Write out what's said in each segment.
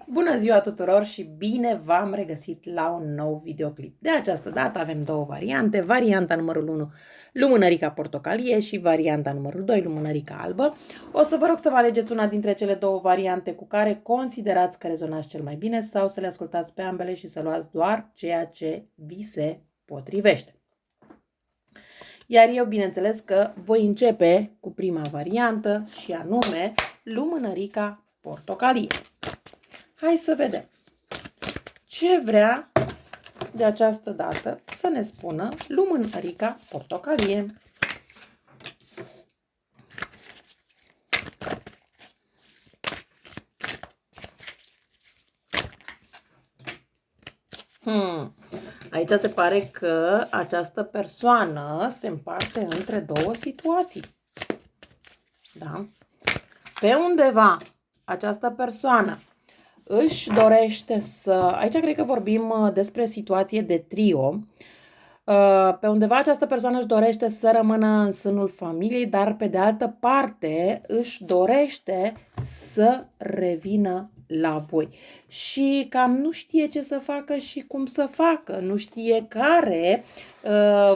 Bună ziua tuturor și bine v-am regăsit la un nou videoclip. De această dată avem două variante. Varianta numărul 1, lumânărica portocalie și varianta numărul 2, lumânărica albă. O să vă rog să vă alegeți una dintre cele două variante cu care considerați că rezonați cel mai bine sau să le ascultați pe ambele și să luați doar ceea ce vi se potrivește. Iar eu, bineînțeles că voi începe cu prima variantă și anume lumânărica portocalie. Hai să vedem ce vrea de această dată să ne spună lumânărica portocalie. Aici se pare că această persoană se împarte între două situații. Da? Pe undeva această persoană își dorește să... Aici cred că vorbim despre situație de trio. Pe undeva această persoană își dorește să rămână în sânul familiei, dar pe de altă parte își dorește să revină la voi. Și cam nu știe ce să facă și cum să facă, nu știe care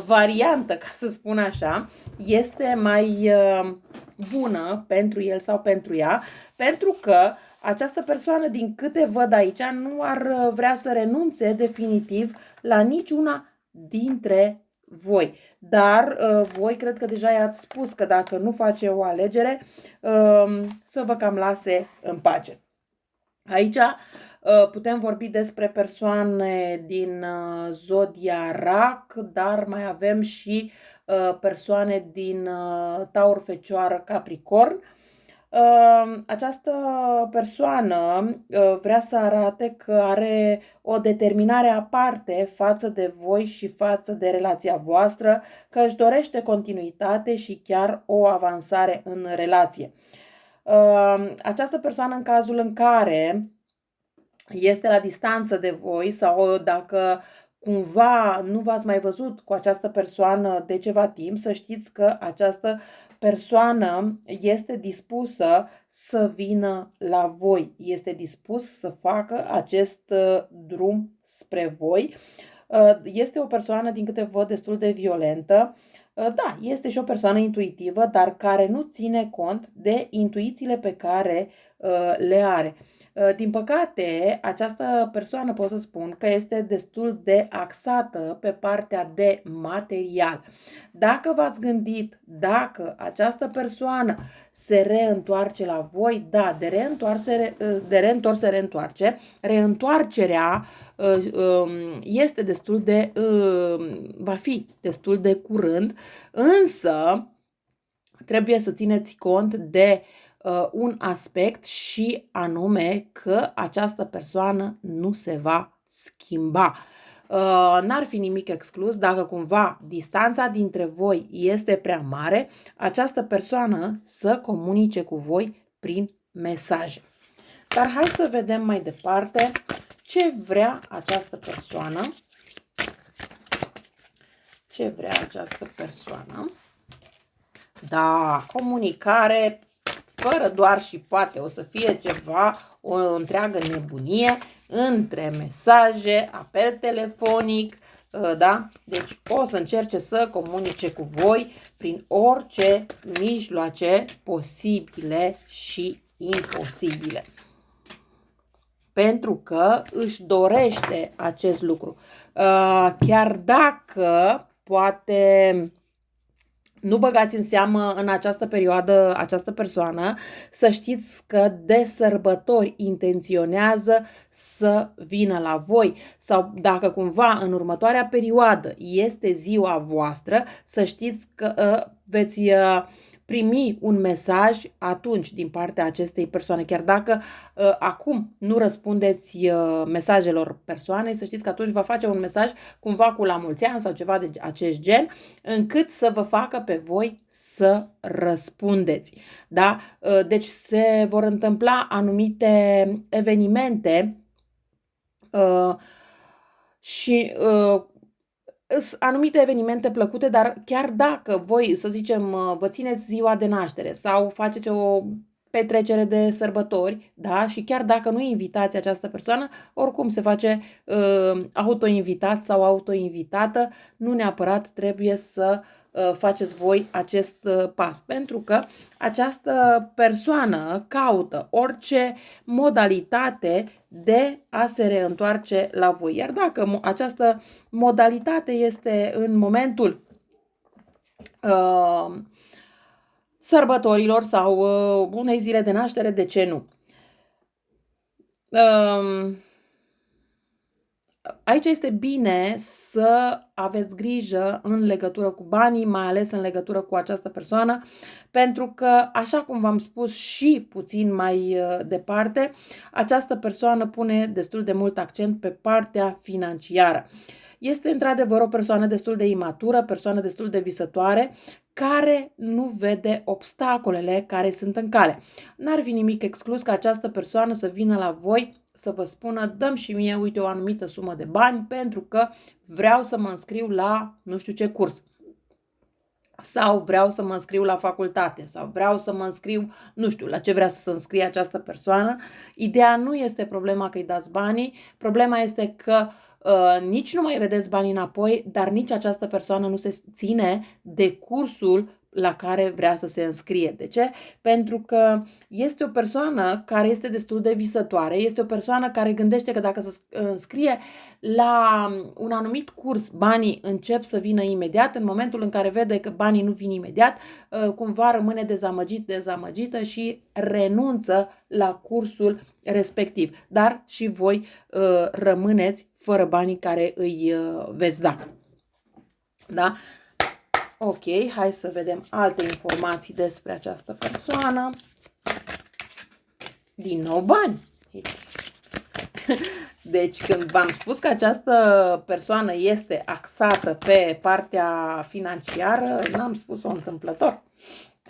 variantă, ca să spun așa, este mai bună pentru el sau pentru ea, pentru că această persoană, din câte văd aici, nu ar vrea să renunțe definitiv la niciuna dintre voi. Dar voi cred că deja i-ați spus că dacă nu face o alegere, să vă cam lase în pace. Aici putem vorbi despre persoane din zodia Rac, dar mai avem și persoane din Taur, Fecioară, Capricorn. Această persoană vrea să arate că are o determinare aparte față de voi și față de relația voastră, că își dorește continuitate și chiar o avansare în relație. Această persoană, în cazul în care este la distanță de voi sau dacă cumva nu v-ați mai văzut cu această persoană de ceva timp, să știți că această persoană este dispusă să vină la voi, este dispus să facă acest drum spre voi. Este o persoană, din câte văd, destul de violentă. Da, este și o persoană intuitivă, dar care nu ține cont de intuițiile pe care le are. Din păcate, această persoană pot să spun că este destul de axată pe partea de material. Dacă v-ați gândit, dacă această persoană se reîntoarce la voi, da, de reîntors se reîntoarce. Reîntoarcerea este destul de, va fi destul de curând, însă trebuie să țineți cont de un aspect și anume că această persoană nu se va schimba. N-ar fi nimic exclus dacă cumva distanța dintre voi este prea mare, această persoană să comunice cu voi prin mesaje. Dar hai să vedem mai departe ce vrea această persoană. Ce vrea această persoană? Da, comunicare fără doar și poate, o să fie ceva, o întreagă nebunie între mesaje, apel telefonic, da? Deci o să încerce să comunice cu voi prin orice mijloace posibile și imposibile. Pentru că își dorește acest lucru. Chiar dacă poate nu băgați în seamă în această perioadă această persoană, să știți că de sărbători intenționează să vină la voi sau dacă cumva în următoarea perioadă este ziua voastră, să știți că veți primi un mesaj atunci din partea acestei persoane. Chiar dacă acum nu răspundeți mesajelor persoanei, să știți că atunci va face un mesaj cumva cu la mulți ani sau ceva de acest gen, încât să vă facă pe voi să răspundeți. Da? Deci se vor întâmpla anumite evenimente și anumite evenimente plăcute, dar chiar dacă voi, să zicem, vă țineți ziua de naștere sau faceți petrecere de sărbători, da? Și chiar dacă nu invitați această persoană, oricum se face autoinvitat sau autoinvitată, nu neapărat trebuie să faceți voi acest pas, pentru că această persoană caută orice modalitate de a se reîntoarce la voi. Iar dacă această modalitate este în momentul sărbătorilor sau unei zile de naștere, de ce nu? Aici este bine să aveți grijă în legătură cu banii, mai ales în legătură cu această persoană, pentru că, așa cum v-am spus și puțin mai departe, această persoană pune destul de mult accent pe partea financiară. Este într-adevăr o persoană destul de imatură, persoană destul de visătoare, care nu vede obstacolele care sunt în cale. N-ar fi nimic exclus ca această persoană să vină la voi să vă spună: dăm și mie, uite, o anumită sumă de bani pentru că vreau să mă înscriu la nu știu ce curs. Sau vreau să mă înscriu la facultate, sau vreau să mă înscriu, nu știu, la ce vrea să se înscrie această persoană. Ideea nu este problema că îi dați banii, problema este că nici nu mai vedeți banii înapoi, dar nici această persoană nu se ține de cursul la care vrea să se înscrie. De ce? Pentru că este o persoană care este destul de visătoare, este o persoană care gândește că dacă se înscrie la un anumit curs, banii încep să vină imediat. În momentul în care vede că banii nu vin imediat, cumva rămâne dezamăgită și renunță la cursul respectiv. Dar și voi rămâneți fără banii care îi veți da. Da? Ok, hai să vedem alte informații despre această persoană. Din nou bani. Deci când v-am spus că această persoană este axată pe partea financiară, n-am spus-o întâmplător.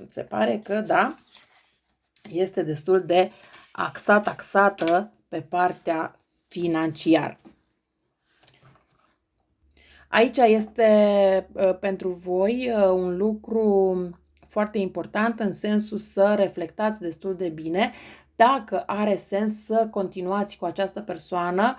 Se pare că da, este destul de axată pe partea financiară. Aici este pentru voi un lucru foarte important în sensul să reflectați destul de bine dacă are sens să continuați cu această persoană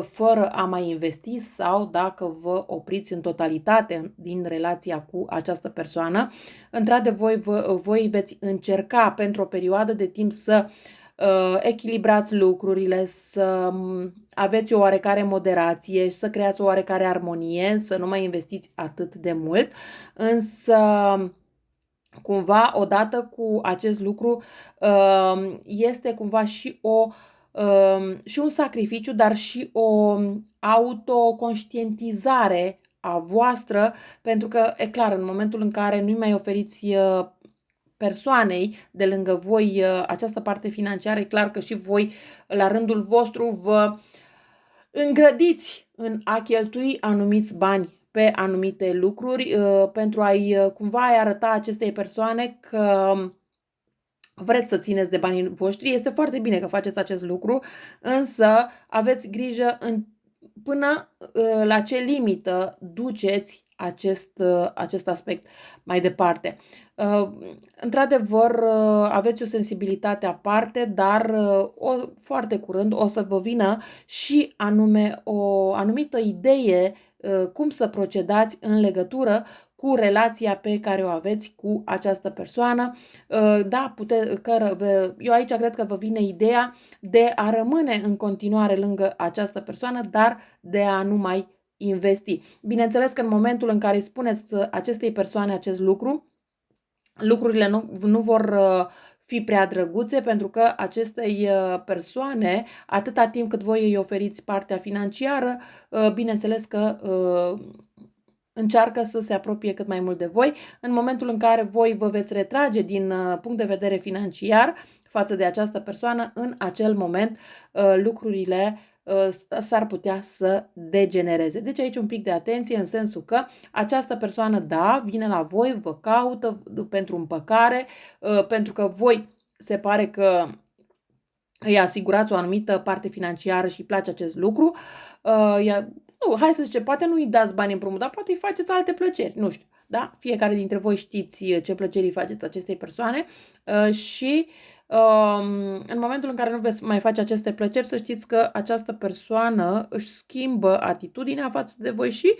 fără a mai investi sau dacă vă opriți în totalitate din relația cu această persoană. Într-adevăr, voi veți încerca pentru o perioadă de timp să echilibrați lucrurile, să aveți o oarecare moderație și să creați o oarecare armonie, să nu mai investiți atât de mult, însă cumva odată cu acest lucru este cumva și un sacrificiu, dar și o autoconștientizare a voastră, pentru că, e clar, în momentul în care nu-i mai oferiți persoanei de lângă voi această parte financiară, e clar că și voi, la rândul vostru, vă îngrădiți în a cheltui anumiți bani pe anumite lucruri pentru a-i cumva arăta acestei persoane că vreți să țineți de banii voștri. Este foarte bine că faceți acest lucru, însă aveți grijă până la ce limită duceți acest aspect mai departe. Într-adevăr, aveți o sensibilitate aparte, dar foarte curând o să vă vină și anume o anumită idee cum să procedați în legătură cu relația pe care o aveți cu această persoană. Da, eu aici cred că vă vine ideea de a rămâne în continuare lângă această persoană, dar de a nu mai investi. Bineînțeles că în momentul în care îi spuneți acestei persoane acest lucru, lucrurile nu vor fi prea drăguțe, pentru că acestei persoane, atâta timp cât voi îi oferiți partea financiară, bineînțeles că încearcă să se apropie cât mai mult de voi. În momentul în care voi vă veți retrage din punct de vedere financiar față de această persoană, în acel moment lucrurile s-ar putea să degenereze. Deci aici un pic de atenție în sensul că această persoană, da, vine la voi, vă caută pentru împăcare, pentru că voi se pare că îi asigurați o anumită parte financiară și îi place acest lucru. Nu, hai să zicem, poate nu îi dați bani împrumut, dar poate îi faceți alte plăceri, nu știu. Da? Fiecare dintre voi știți ce plăceri îi faceți acestei persoane și În momentul în care nu veți mai face aceste plăceri, să știți că această persoană își schimbă atitudinea față de voi și,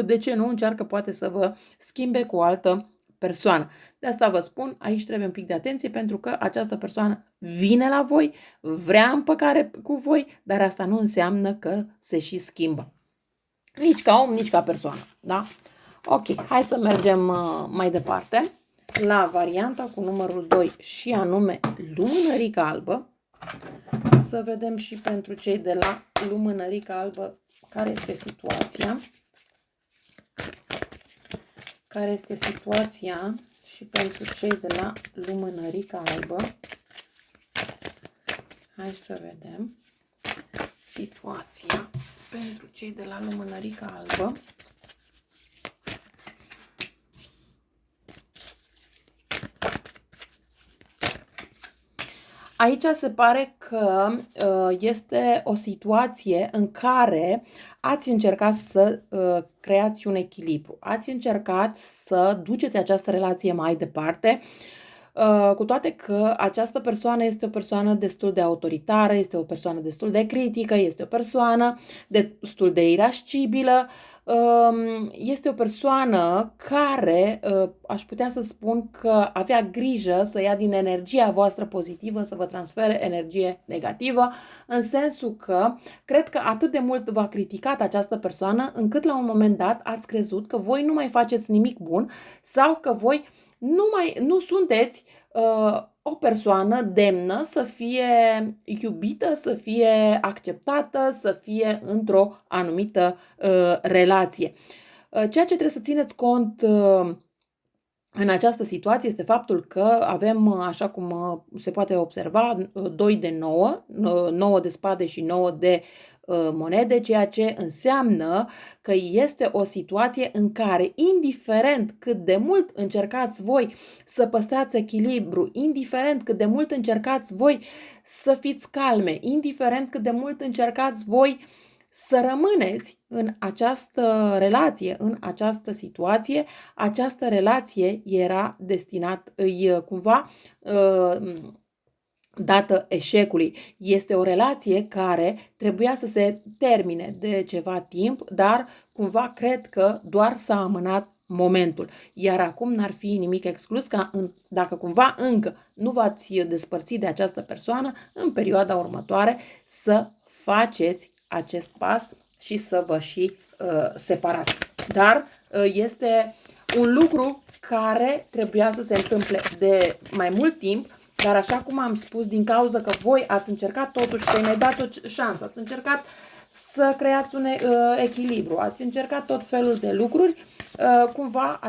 de ce nu, încearcă poate să vă schimbe cu o altă persoană. De asta vă spun, aici trebuie un pic de atenție pentru că această persoană vine la voi, vrea împăcare cu voi, dar asta nu înseamnă că se și schimbă. Nici ca om, nici ca persoană, da? Ok, hai să mergem mai departe la varianta cu numărul 2 și anume lumânărica albă. Să vedem și pentru cei de la lumânărica albă care este situația. Care este situația și pentru cei de la lumânărica albă. Hai să vedem situația pentru cei de la lumânărica albă. Aici se pare că este o situație în care ați încercat să creați un echilibru. Ați încercat să duceți această relație mai departe, cu toate că această persoană este o persoană destul de autoritară, este o persoană destul de critică, este o persoană destul de irascibilă, este o persoană care, aș putea să spun că avea grijă să ia din energia voastră pozitivă, să vă transfere energie negativă, în sensul că cred că atât de mult v-a criticat această persoană, încât la un moment dat ați crezut că voi nu mai faceți nimic bun sau că voi nu sunteți o persoană demnă să fie iubită, să fie acceptată, să fie într-o anumită relație. Ceea ce trebuie să țineți cont în această situație este faptul că avem, așa cum se poate observa, 2 de 9, 9 de spade și 9 de monede, ceea ce înseamnă că este o situație în care, indiferent cât de mult încercați voi să păstrați echilibru, indiferent cât de mult încercați voi să fiți calme, indiferent cât de mult încercați voi să rămâneți în această relație, în această situație, această relație era destinat, cumva dată eșecului. Este o relație care trebuia să se termine de ceva timp, dar cumva cred că doar s-a amânat momentul. Iar acum n-ar fi nimic exclus ca dacă cumva încă nu v-ați despărțit de această persoană, în perioada următoare să faceți acest pas și să vă și separați. Dar este un lucru care trebuia să se întâmple de mai mult timp, dar așa cum am spus, din cauza că voi ați încercat totuși să-i mai dați o șansă, ați încercat să creați un echilibru, ați încercat tot felul de lucruri, cumva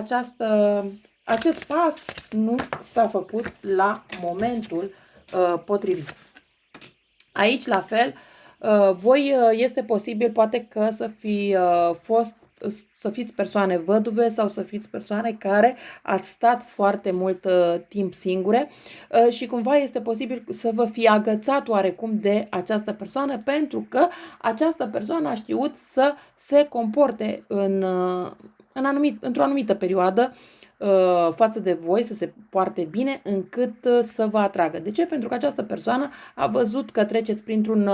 acest pas nu s-a făcut la momentul potrivit. Aici, la fel, voi este posibil poate că să fiți persoane văduve sau să fiți persoane care ați stat foarte mult timp singure și cumva este posibil să vă fi agățat oarecum de această persoană pentru că această persoană a știut să se comporte într-o anumită perioadă față de voi, să se poarte bine încât să vă atragă. De ce? Pentru că această persoană a văzut că treceți printr-un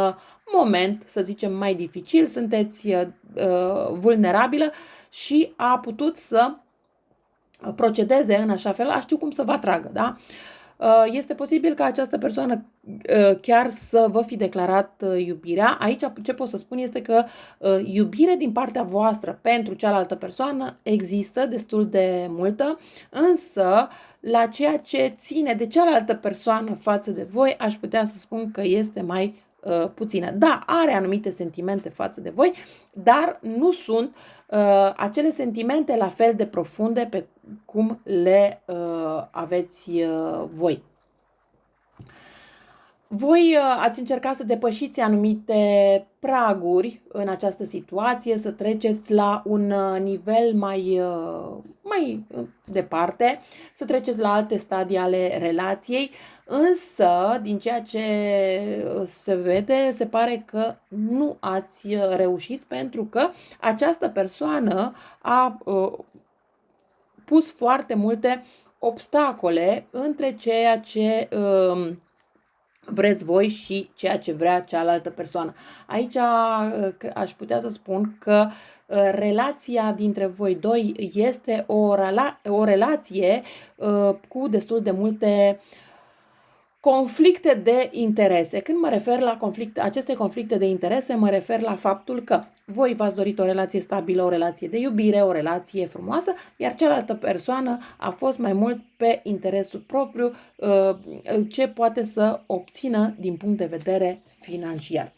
moment, să zicem, mai dificil, sunteți vulnerabilă și a putut să procedeze în așa fel, a știut cum să vă atragă, da? Este posibil ca această persoană chiar să vă fi declarat iubirea. Aici ce pot să spun este că iubire din partea voastră pentru cealaltă persoană există destul de multă, însă la ceea ce ține de cealaltă persoană față de voi, aș putea să spun că este mai puțină. Da, are anumite sentimente față de voi, dar nu sunt acele sentimente la fel de profunde pe cum le aveți voi. Voi ați încercat să depășiți anumite praguri în această situație, să treceți la un nivel mai departe, să treceți la alte stadii ale relației, însă, din ceea ce se vede, se pare că nu ați reușit pentru că această persoană a pus foarte multe obstacole între ceea ce vreți voi și ceea ce vrea cealaltă persoană. Aici aș putea să spun că relația dintre voi doi este o relație cu destul de multe conflicte de interese. Când mă refer la aceste conflicte de interese, mă refer la faptul că voi v-ați dorit o relație stabilă, o relație de iubire, o relație frumoasă, iar cealaltă persoană a fost mai mult pe interesul propriu, ce poate să obțină din punct de vedere financiar.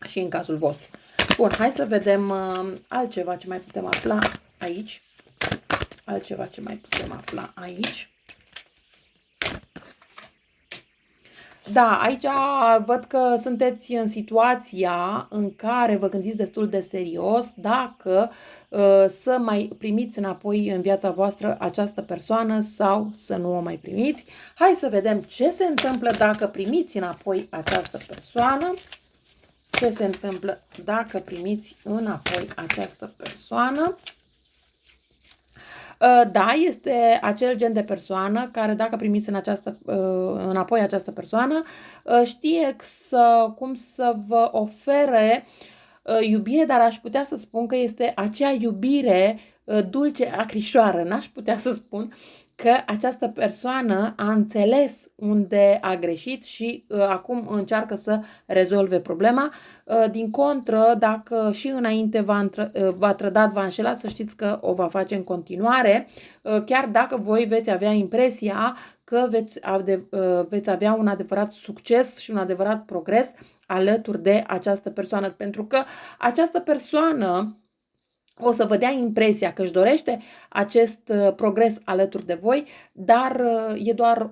Și în cazul vostru. Bun, hai să vedem altceva ce mai putem afla aici. Da, aici văd că sunteți în situația în care vă gândiți destul de serios dacă să mai primiți înapoi în viața voastră această persoană sau să nu o mai primiți. Hai să vedem ce se întâmplă dacă primiți înapoi această persoană. Ce se întâmplă dacă primiți înapoi această persoană? Da, este acel gen de persoană care, dacă primiți înapoi această persoană, știe cum să vă ofere iubire, dar aș putea să spun că este acea iubire dulce, acrișoară. N-aș putea să spun că această persoană a înțeles unde a greșit și acum încearcă să rezolve problema. Din contră, dacă și înainte v-a trădat, v-a înșelat, să știți că o va face în continuare, chiar dacă voi veți avea impresia că veți avea un adevărat succes și un adevărat progres alături de această persoană, pentru că această persoană o să vă dea impresia că își dorește acest progres alături de voi, dar e doar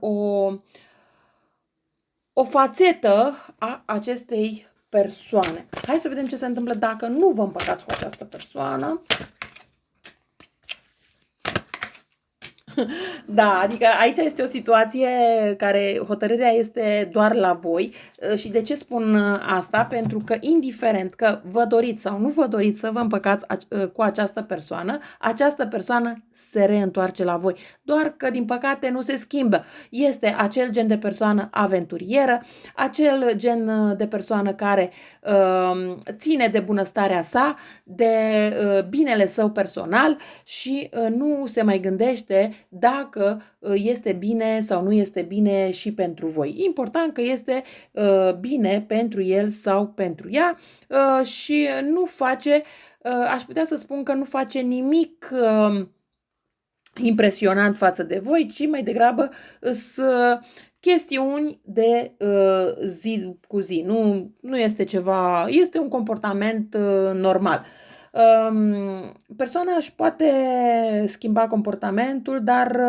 o fațetă a acestei persoane. Hai să vedem ce se întâmplă dacă nu vă împăcați cu această persoană. Da, adică aici este o situație care hotărârea este doar la voi. Și de ce spun asta? Pentru că indiferent că vă doriți sau nu vă doriți să vă împăcați cu această persoană se reîntoarce la voi. Doar că din păcate nu se schimbă. Este acel gen de persoană aventurieră, acel gen de persoană care ține de bunăstarea sa, de binele său personal și nu se mai gândește dacă este bine sau nu este bine și pentru voi. Important că este bine pentru el sau pentru ea și nu face, aș putea să spun că nu face nimic impresionant față de voi, ci mai degrabă chestiuni de zi cu zi. Nu este ceva, este un comportament normal. Persoana își poate schimba comportamentul, dar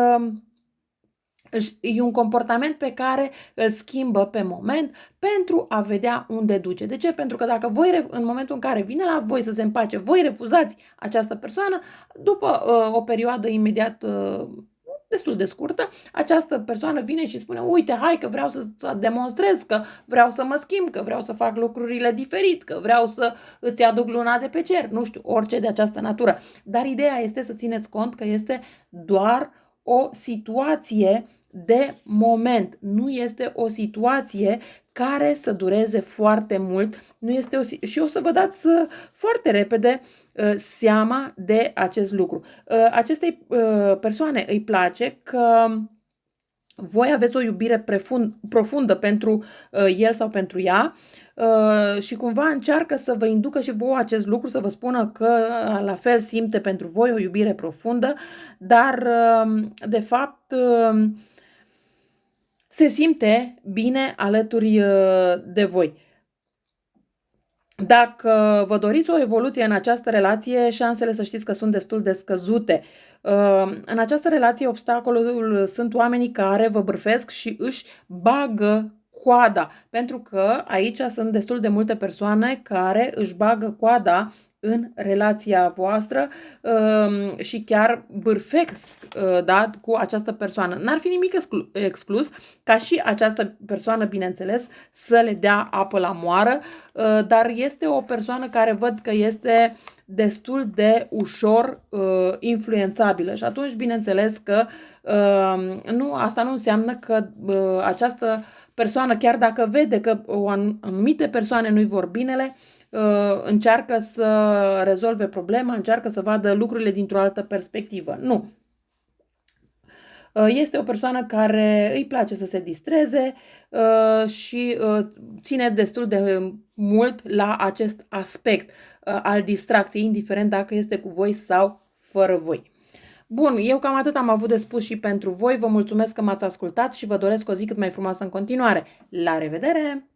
e un comportament pe care îl schimbă pe moment pentru a vedea unde duce. De ce? Pentru că dacă voi, în momentul în care vine la voi să se împace, voi refuzați această persoană, după o perioadă imediat destul de scurtă, această persoană vine și spune: uite, hai că vreau să demonstrez, că vreau să mă schimb, că vreau să fac lucrurile diferit, că vreau să îți aduc luna de pe cer, nu știu, orice de această natură. Dar ideea este să țineți cont că este doar o situație de moment, nu este o situație care să dureze foarte mult, și o să vă dați foarte repede seama de acest lucru. Acestei persoane îi place că voi aveți o iubire profundă pentru el sau pentru ea și cumva încearcă să vă inducă și vouă acest lucru, să vă spună că la fel simte pentru voi o iubire profundă, dar de fapt se simte bine alături de voi. Dacă vă doriți o evoluție în această relație, șansele să știți că sunt destul de scăzute. În această relație, obstacolul sunt oamenii care vă bârfesc și își bagă coada, pentru că aici sunt destul de multe persoane care își bagă coada în relația voastră și chiar bârfesc cu această persoană. N-ar fi nimic exclus ca și această persoană, bineînțeles, să le dea apă la moară, dar este o persoană care văd că este destul de ușor influențabilă și atunci, bineînțeles că asta nu înseamnă că această persoană, chiar dacă vede că anumite persoane nu-i vor binele, încearcă să rezolve problema, încearcă să vadă lucrurile dintr-o altă perspectivă. Nu. Este o persoană care îi place să se distreze și ține destul de mult la acest aspect al distracției, indiferent dacă este cu voi sau fără voi. Bun, eu cam atât am avut de spus și pentru voi. Vă mulțumesc că m-ați ascultat și vă doresc o zi cât mai frumoasă în continuare. La revedere!